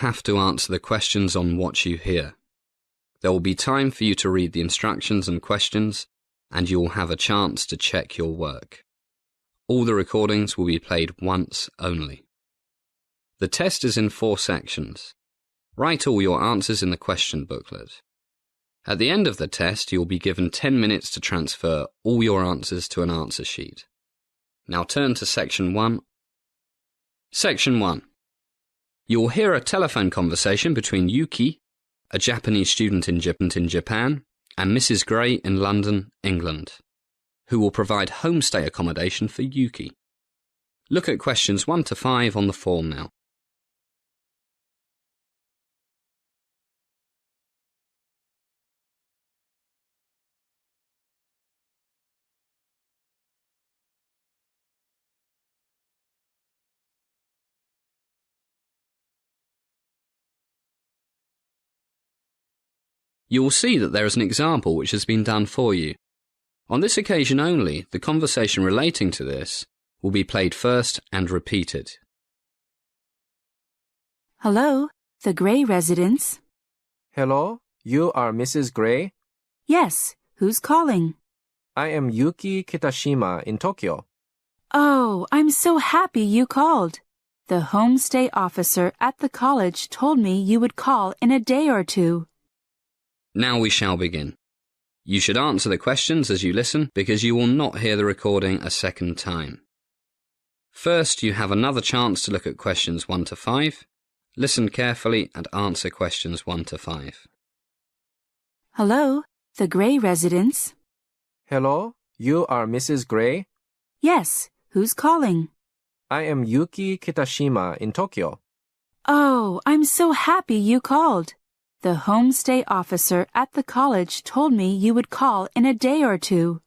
have to answer the questions on what you hear. There will be time for you to read the instructions and questions, and you will have a chance to check your work. All the recordings will be played once only. The test is in 4 sections. Write all your answers in the question booklet. At the end of the test, you will be given 10 minutes to transfer all your answers to an answer sheet. Now turn to Section 1. Section 1. You will hear a telephone conversation between Yuki, a Japanese student in Japan, and Mrs. Gray in London, England, who will provide homestay accommodation for Yuki. Look at questions 1 to 5 on the form now. You will see that there is an example which has been done for you. On this occasion only, the conversation relating to this will be played first and repeated. Hello, the Gray residence. Hello, you are Mrs. Gray? Yes, who's calling? I am Yuki Kitashima in Tokyo. Oh, I'm so happy you called. The homestay officer at the college told me you would call in a day or two. Now we shall begin. You should answer the questions as you listen because you will not hear the recording a second time. First, you have another chance to look at questions 1 to 5. Listen carefully and answer questions 1 to 5. Hello, the Gray residence. Hello, you are Mrs. Gray? Yes, who's calling? I am Yuki Kitashima in Tokyo. Oh, I'm so happy you called. The homestay officer at the college told me you would call in a day or two.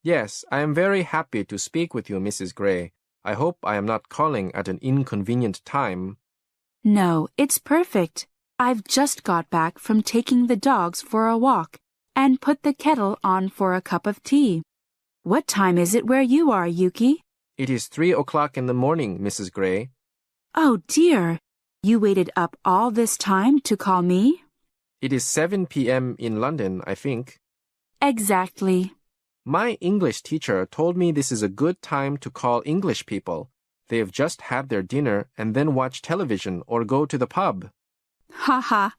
Yes, I am very happy to speak with you, Mrs. Gray. I hope I am not calling at an inconvenient time. No, it's perfect. I've just got back from taking the dogs for a walk and put the kettle on for a cup of tea. What time is it where you are, Yuki? It is 3 o'clock in the morning, Mrs. Gray. Oh, dear. You waited up all this time to call me? It is 7 p.m. in London, I think. Exactly. My English teacher told me this is a good time to call English people. They have just had their dinner and then watch television or go to the pub. Ha ha.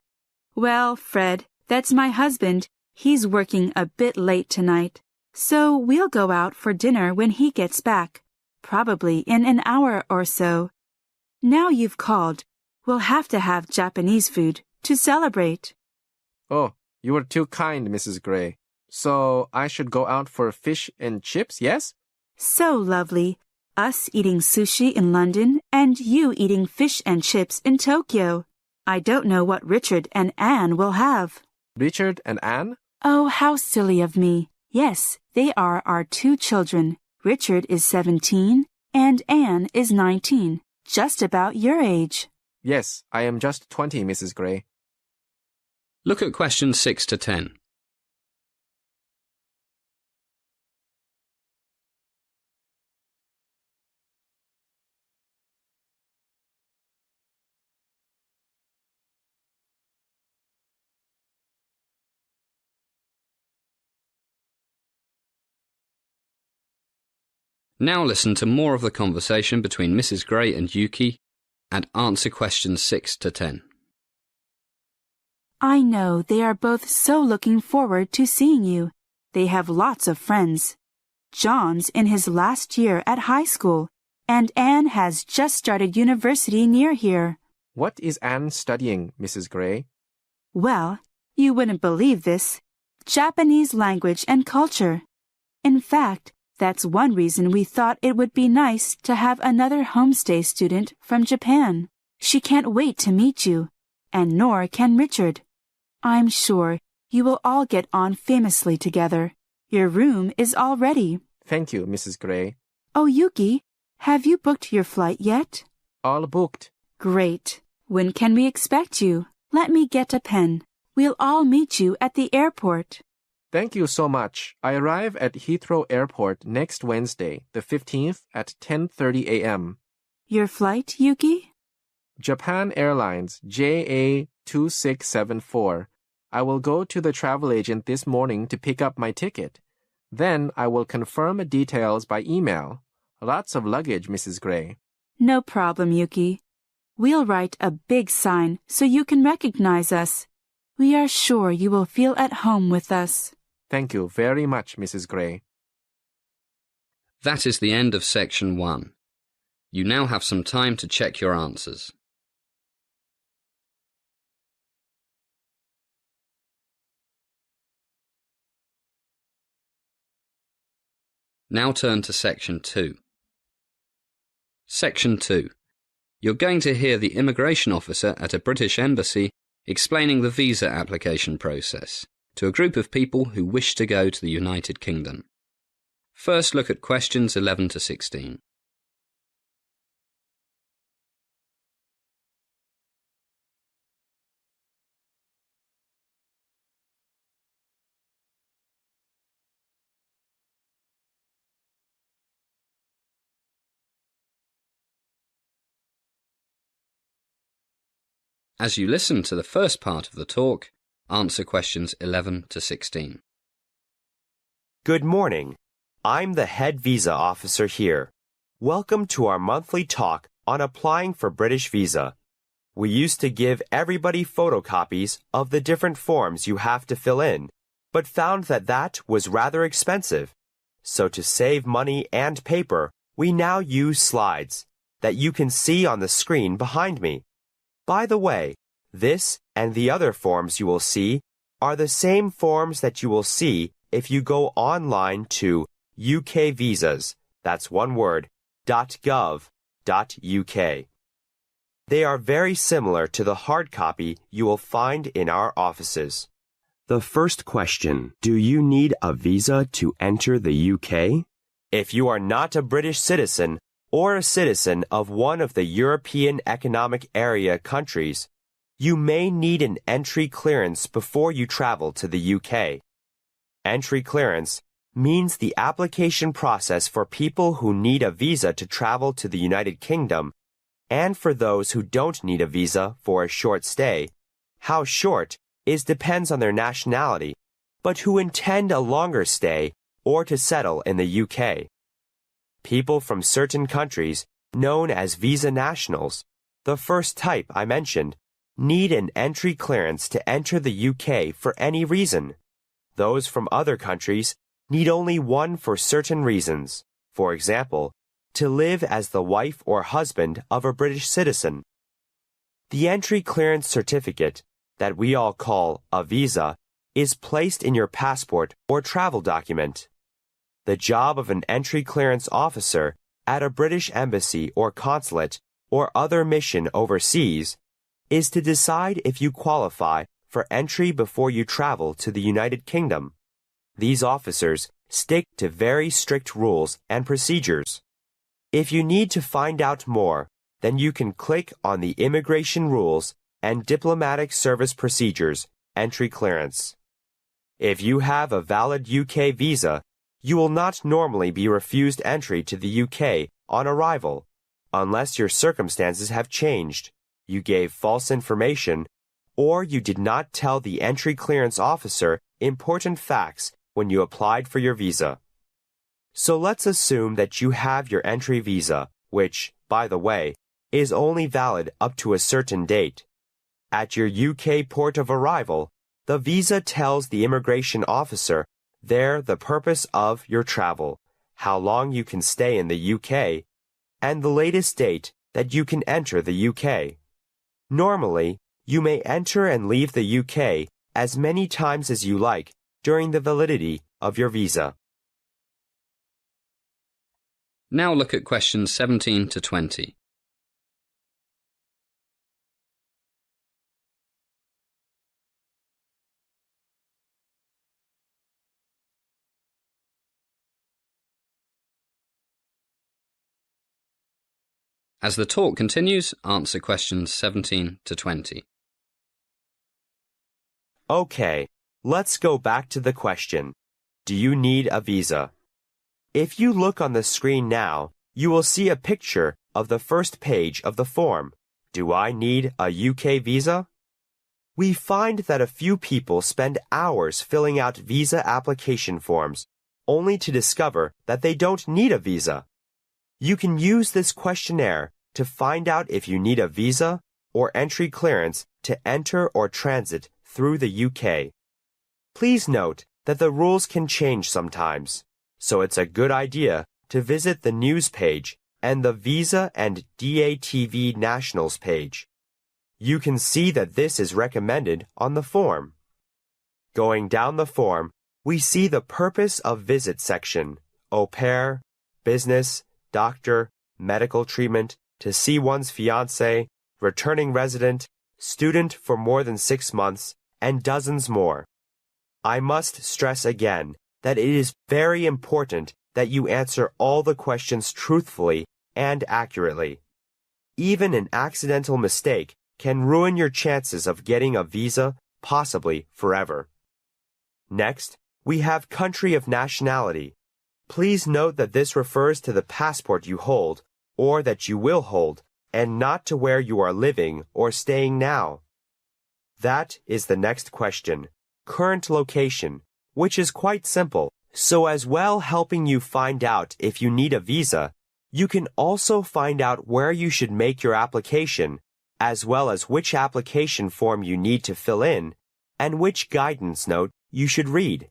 Well, Fred, that's my husband. He's working a bit late tonight. So we'll go out for dinner when he gets back, probably in an hour or so. Now you've called, we'll have to have Japanese food to celebrate. Oh, you are too kind, Mrs. Gray. So I should go out for fish and chips, yes? So lovely. Us eating sushi in London and you eating fish and chips in Tokyo. I don't know what Richard and Anne will have. Richard and Anne? Oh, how silly of me. Yes, they are our 2 children. Richard is 17 and Anne is 19, just about your age. Yes, I am just 20, Mrs. Gray. Look at questions 6 to 10. Now listen to more of the conversation between Mrs. Gray and Yuki and answer questions 6 to 10. I know they are both so looking forward to seeing you. They have lots of friends. John's in his last year at high school, and Anne has just started university near here. What is Anne studying, Mrs. Gray? Well, you wouldn't believe this. Japanese language and culture. In fact, that's one reason we thought it would be nice to have another homestay student from Japan. She can't wait to meet you, and nor can Richard. I'm sure you will all get on famously together. Your room is all ready. Thank you, Mrs. Gray. Oh, Yuki, have you booked your flight yet? All booked. Great. When can we expect you? Let me get a pen. We'll all meet you at the airport. Thank you so much. I arrive at Heathrow Airport next Wednesday, the 15th at 10:30 a.m. Your flight, Yuki? Japan Airlines JA2674. I will go to the travel agent this morning to pick up my ticket. Then I will confirm details by email. Lots of luggage, Mrs. Gray. No problem, Yuki. We'll write a big sign so you can recognize us. We are sure you will feel at home with us. Thank you very much, Mrs. Gray. That is the end of section 1. You now have some time to check your answers. Now turn to section 2. Section 2. You're going to hear the immigration officer at a British embassy explaining the visa application process to a group of people who wish to go to the United Kingdom. First, look at questions 11 to 16. As you listen to the first part of the talk, answer questions 11 to 16. Good morning. I'm the head visa officer here. Welcome to our monthly talk on applying for British visa. We used to give everybody photocopies of the different forms you have to fill in, but found that that was rather expensive. So to save money and paper, we now use slides that you can see on the screen behind me. By the way, this and the other forms you will see are the same forms that you will see if you go online to UK Visas, that's one word, .gov.uk. They are very similar to the hard copy you will find in our offices. The first question, do you need a visa to enter the UK? If you are not a British citizen or a citizen of one of the European Economic Area countries, you may need an entry clearance before you travel to the UK. Entry clearance means the application process for people who need a visa to travel to the United Kingdom and for those who don't need a visa for a short stay. How short depends on their nationality, but who intend a longer stay or to settle in the UK. People from certain countries, known as visa nationals, the first type I mentioned, need an entry clearance to enter the UK for any reason. Those from other countries need only one for certain reasons. For example, to live as the wife or husband of a British citizen. The entry clearance certificate, that we all call a visa, is placed in your passport or travel document. The job of an entry clearance officer at a British embassy or consulate or other mission overseas is to decide if you qualify for entry before you travel to the United Kingdom. These officers stick to very strict rules and procedures. If you need to find out more, then you can click on the Immigration Rules and Diplomatic Service Procedures Entry Clearance. If you have a valid UK visa, you will not normally be refused entry to the UK on arrival, unless your circumstances have changed, you gave false information, or you did not tell the entry clearance officer important facts when you applied for your visa. So let's assume that you have your entry visa, which, by the way, is only valid up to a certain date. At your UK port of arrival, the visa tells the immigration officer there the purpose of your travel, how long you can stay in the UK, and the latest date that you can enter the UK. Normally, you may enter and leave the UK as many times as you like during the validity of your visa. Now look at questions 17 to 20. As the talk continues, answer questions 17 to 20. Okay, let's go back to the question. Do you need a visa? If you look on the screen now, you will see a picture of the first page of the form. Do I need a UK visa? We find that a few people spend hours filling out visa application forms, only to discover that they don't need a visa. You can use this questionnaire to find out if you need a visa or entry clearance to enter or transit through the UK. Please note that the rules can change sometimes, so it's a good idea to visit the news page and the Visa and DATV Nationals page. You can see that this is recommended on the form. Going down the form, we see the Purpose of Visit section, au pair, business, doctor, medical treatment, to see one's fiancé, returning resident, student for more than 6 months, and dozens more. I must stress again that it is very important that you answer all the questions truthfully and accurately. Even an accidental mistake can ruin your chances of getting a visa, possibly forever. Next, we have country of nationality. Please note that this refers to the passport you hold, or that you will hold, and not to where you are living or staying now. That is the next question, current location, which is quite simple. So as well helping you find out if you need a visa, you can also find out where you should make your application, as well as which application form you need to fill in, and which guidance note you should read.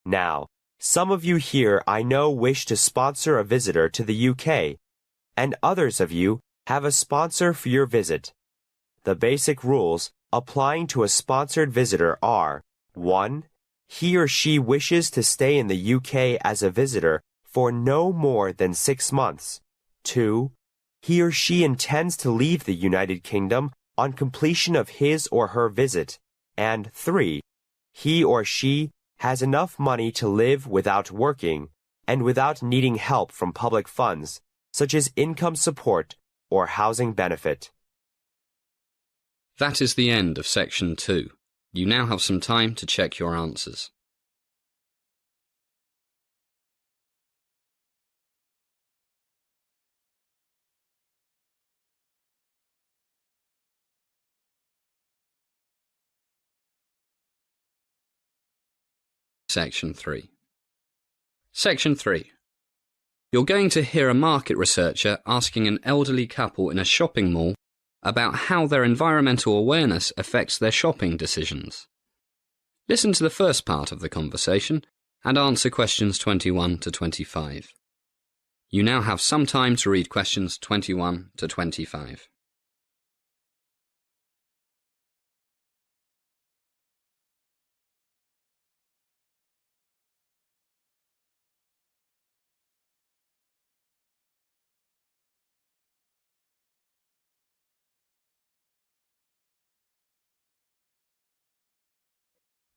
Now, some of you here I know wish to sponsor a visitor to the UK, and others of you have a sponsor for your visit. The basic rules applying to a sponsored visitor are: 1. He or she wishes to stay in the UK as a visitor for no more than 6 months. 2. He or she intends to leave the United Kingdom on completion of his or her visit. And 3. He or she has enough money to live without working and without needing help from public funds, such as income support or housing benefit. That is the end of section 2. You now have some time to check your answers. Section 3. Section 3. You're going to hear a market researcher asking an elderly couple in a shopping mall about how their environmental awareness affects their shopping decisions. Listen to the first part of the conversation and answer questions 21 to 25. You now have some time to read questions 21 to 25.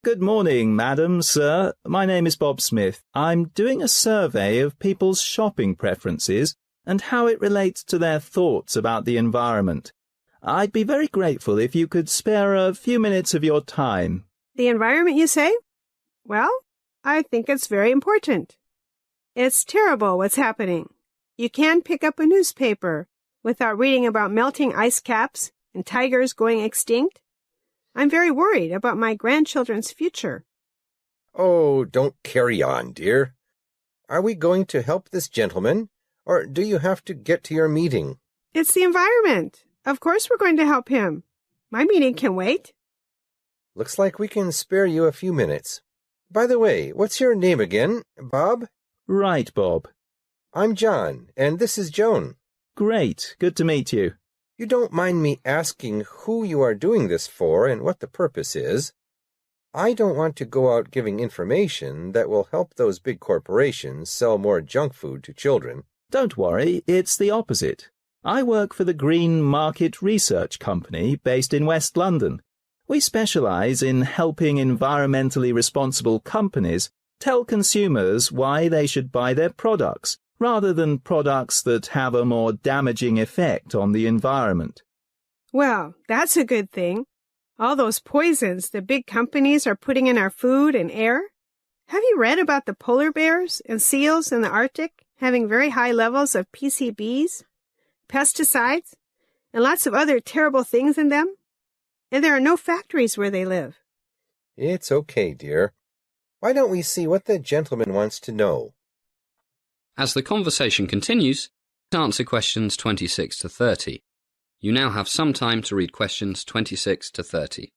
Good morning, madam, sir. My name is Bob Smith. I'm doing a survey of people's shopping preferences and how it relates to their thoughts about the environment. I'd be very grateful if you could spare a few minutes of your time. The environment, you say? Well, I think it's very important. It's terrible what's happening. You can't pick up a newspaper without reading about melting ice caps and tigers going extinct. I'm very worried about my grandchildren's future. Oh, don't carry on, dear. Are we going to help this gentleman, or do you have to get to your meeting? It's the environment. Of course we're going to help him. My meeting can wait. Looks like we can spare you a few minutes. By the way, what's your name again, Bob? Right, Bob. I'm John, and this is Joan. Great. Good to meet you. You don't mind me asking who you are doing this for and what the purpose is? I don't want to go out giving information that will help those big corporations sell more junk food to children. Don't worry, it's the opposite. I work for the Green Market Research Company based in West London. We specialize in helping environmentally responsible companies tell consumers why they should buy their products, rather than products that have a more damaging effect on the environment. Well, that's a good thing. All those poisons the big companies are putting in our food and air. Have you read about the polar bears and seals in the Arctic having very high levels of PCBs, pesticides, and lots of other terrible things in them. And there are no factories where they live. It's okay, dear. Why don't we see what the gentleman wants to know? As the conversation continues, answer questions 26 to 30. You now have some time to read questions 26 to 30.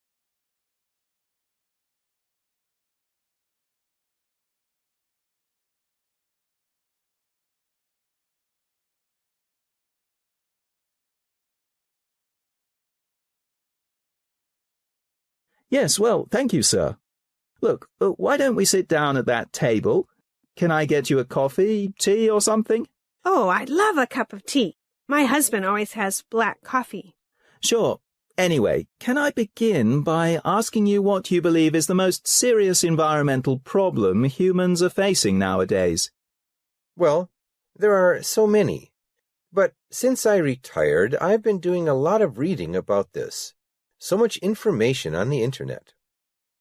Yes, well, thank you, sir. Look, why don't we sit down at that table? Can I get you a coffee, tea, or something? Oh, I'd love a cup of tea. My husband always has black coffee. Sure. Anyway, can I begin by asking you what you believe is the most serious environmental problem humans are facing nowadays? Well, there are so many. But since I retired, I've been doing a lot of reading about this. So much information on the internet.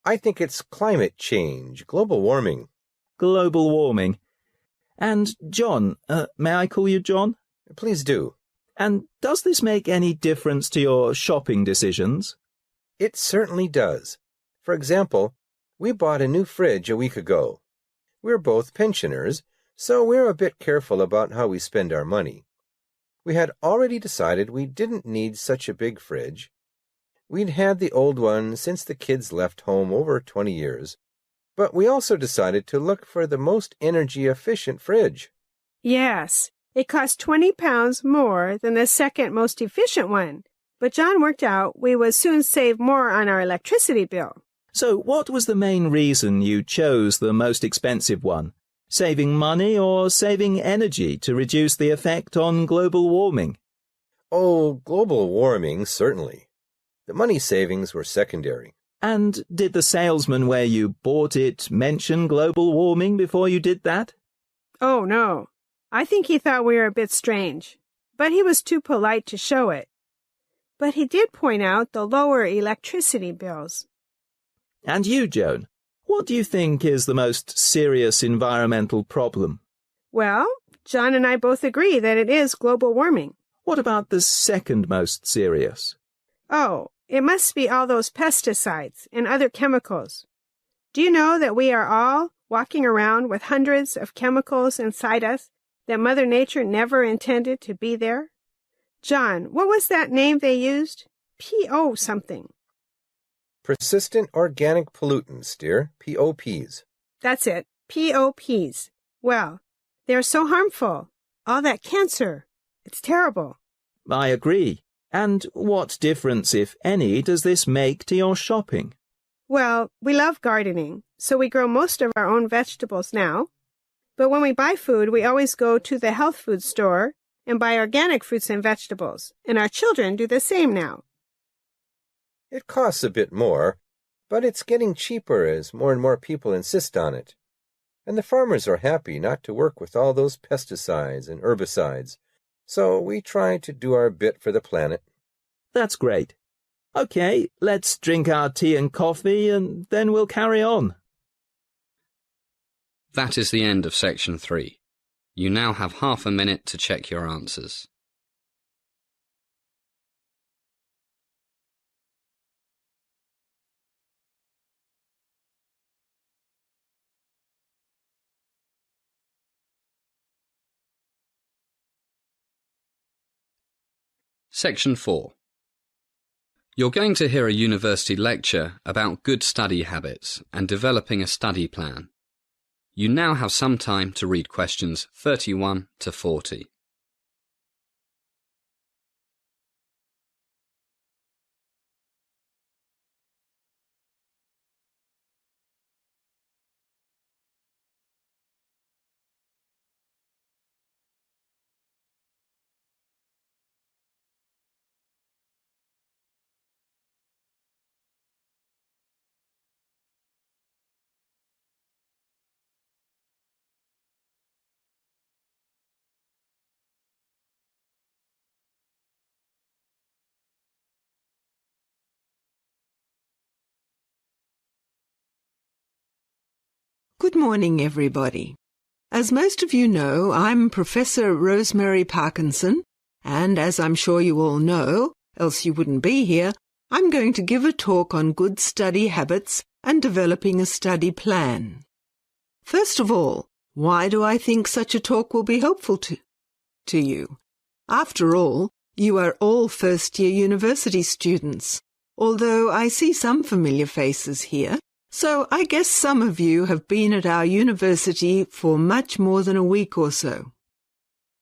I think it's climate change, global warming. Global warming. And John, may I call you John? Please do. And does this make any difference to your shopping decisions? It certainly does. For example, we bought a new fridge a week ago. We're both pensioners, so we're a bit careful about how we spend our money. We had already decided we didn't need such a big fridge. We'd had the old one since the kids left home over 20 years. But we also decided to look for the most energy-efficient fridge. Yes, it cost £20 more than the second most efficient one. But John worked out we would soon save more on our electricity bill. So what was the main reason you chose the most expensive one? Saving money or saving energy to reduce the effect on global warming? Oh, global warming, certainly. The money savings were secondary. And did the salesman where you bought it mention global warming before you did that? Oh, no. I think he thought we were a bit strange, but he was too polite to show it. But he did point out the lower electricity bills. And you, Joan, what do you think is the most serious environmental problem? Well, John and I both agree that it is global warming. What about the second most serious? Oh, it must be all those pesticides and other chemicals. Do you know that we are all walking around with hundreds of chemicals inside us that Mother Nature never intended to be there? John, what was that name they used? P.O. something. Persistent organic pollutants, dear. POPs. That's it. POPs. Well, they're so harmful. All that cancer. It's terrible. I agree. And what difference, if any, does this make to your shopping? Well, we love gardening, so we grow most of our own vegetables now. But when we buy food, we always go to the health food store and buy organic fruits and vegetables, and our children do the same now. It costs a bit more, but it's getting cheaper as more and more people insist on it. And the farmers are happy not to work with all those pesticides and herbicides. So we try to do our bit for the planet. That's great. Okay, let's drink our tea and coffee and then we'll carry on. That is the end of section 3. You now have half a minute to check your answers. Section 4. You're going to hear a university lecture about good study habits and developing a study plan. You now have some time to read questions 31 to 40. Good morning, everybody. As most of you know, I'm Professor Rosemary Parkinson, And as I'm sure you all know, else you wouldn't be here, I'm going to give a talk on good study habits and developing a study plan. First of all, why do I think such a talk will be helpful to you? After all, you are all first-year university students, although I see some familiar faces here, so I guess some of you have been at our university for much more than a week or so.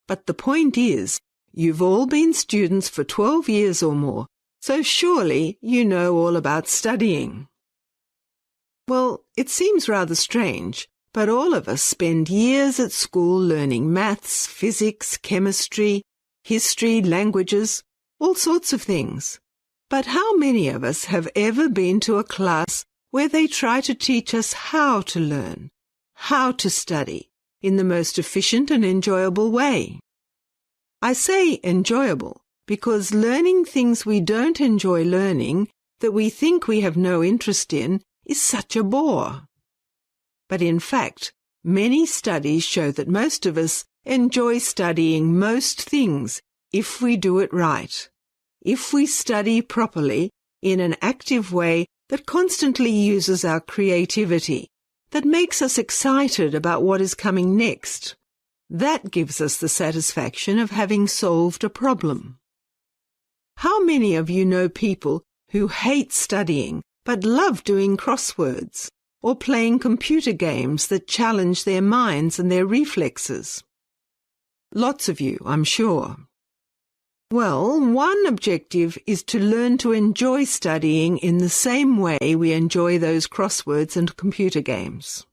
But the point is, you've all been students for 12 years or more, so surely you know all about studying. Well, it seems rather strange, but all of us spend years at school learning maths, physics, chemistry, history, languages, all sorts of things. But how many of us have ever been to a class where they try to teach us how to learn, how to study, in the most efficient and enjoyable way? I say enjoyable because learning things we don't enjoy learning, that we think we have no interest in, is such a bore. But in fact, many studies show that most of us enjoy studying most things if we do it right, if we study properly in an active way that constantly uses our creativity, that makes us excited about what is coming next. That gives us the satisfaction of having solved a problem. How many of you know people who hate studying but love doing crosswords or playing computer games that challenge their minds and their reflexes? Lots of you, I'm sure. Well, one objective is to learn to enjoy studying in the same way we enjoy those crosswords and computer games.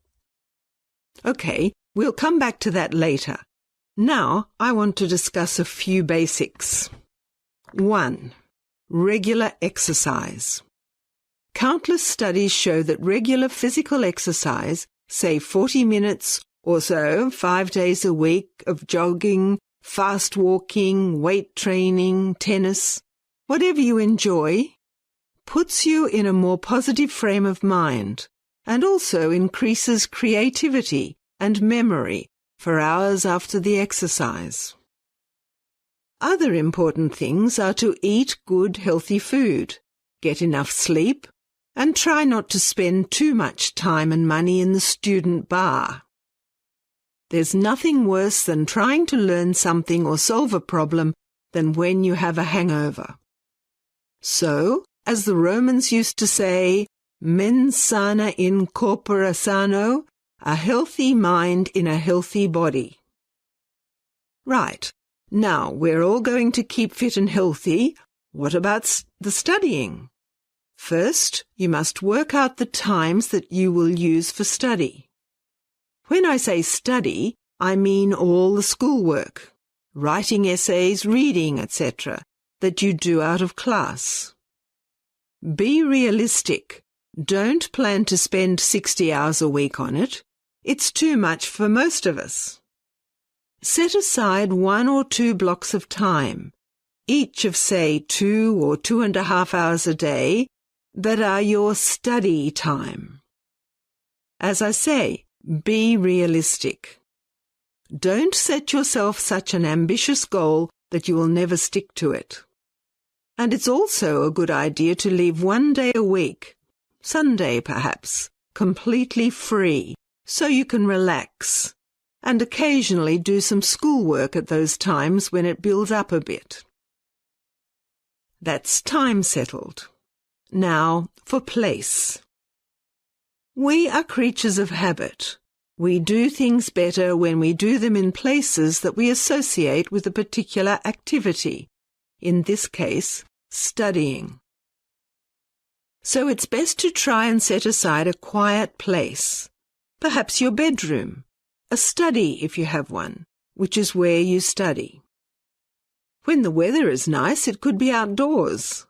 Okay, we'll come back to that later. Now, I want to discuss a few basics. 1. Regular exercise. Countless studies show that regular physical exercise, say 40 minutes or so, 5 days a week of jogging, fast walking, weight training, tennis, whatever you enjoy, puts you in a more positive frame of mind and also increases creativity and memory for hours after the exercise. Other important things are to eat good, healthy food, get enough sleep, and try not to spend too much time and money in the student bar. There's nothing worse than trying to learn something or solve a problem than when you have a hangover. So, as the Romans used to say, mens sana in corpore sano, a healthy mind in a healthy body. Right, now we're all going to keep fit and healthy. What about the studying? First, you must work out the times that you will use for study. When I say study, I mean all the schoolwork, writing essays, reading, etc., that you do out of class. Be realistic. Don't plan to spend 60 hours a week on it. It's too much for most of us. Set aside 1 or 2 blocks of time, each of, say, 2 or 2.5 hours a day, that are your study time. As I say, be realistic. Don't set yourself such an ambitious goal that you will never stick to it. And it's also a good idea to leave 1 day a week, Sunday perhaps, completely free, so you can relax, and occasionally do some schoolwork at those times when it builds up a bit. That's time settled. Now for place. We are creatures of habit. We do things better when we do them in places that we associate with a particular activity, in this case, studying. So it's best to try and set aside a quiet place, perhaps your bedroom, a study if you have one, which is where you study. When the weather is nice, it could be outdoors.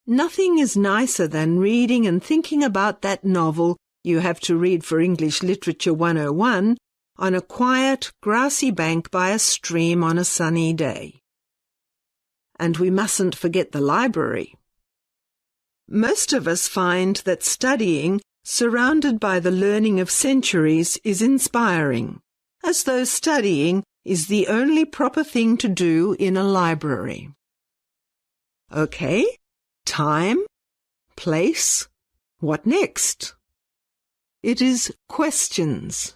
Nothing is nicer than reading and thinking about that novel you have to read for English Literature 101 on a quiet, grassy bank by a stream on a sunny day. And we mustn't forget the library. Most of us find that studying, surrounded by the learning of centuries, is inspiring, as though studying is the only proper thing to do in a library. Okay, time, place, what next? It is questions.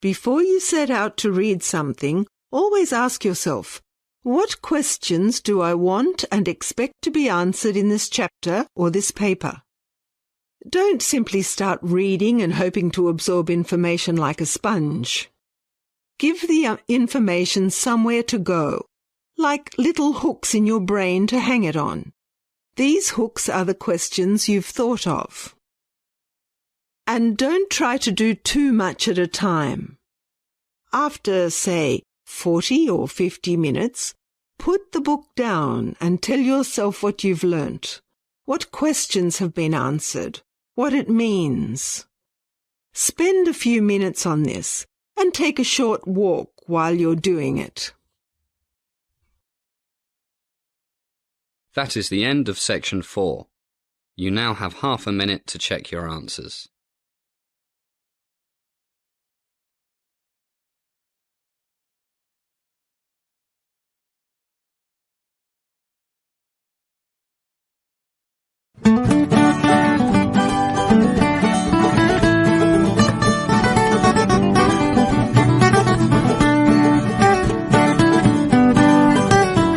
Before you set out to read something, always ask yourself, what questions do I want and expect to be answered in this chapter or this paper? Don't simply start reading and hoping to absorb information like a sponge. Give the information somewhere to go, like little hooks in your brain to hang it on. These hooks are the questions you've thought of. And don't try to do too much at a time. After, say, 40 or 50 minutes, put the book down and tell yourself what you've learnt, what questions have been answered, what it means. Spend a few minutes on this and take a short walk while you're doing it. That is the end of section 4. You now have half a minute to check your answers.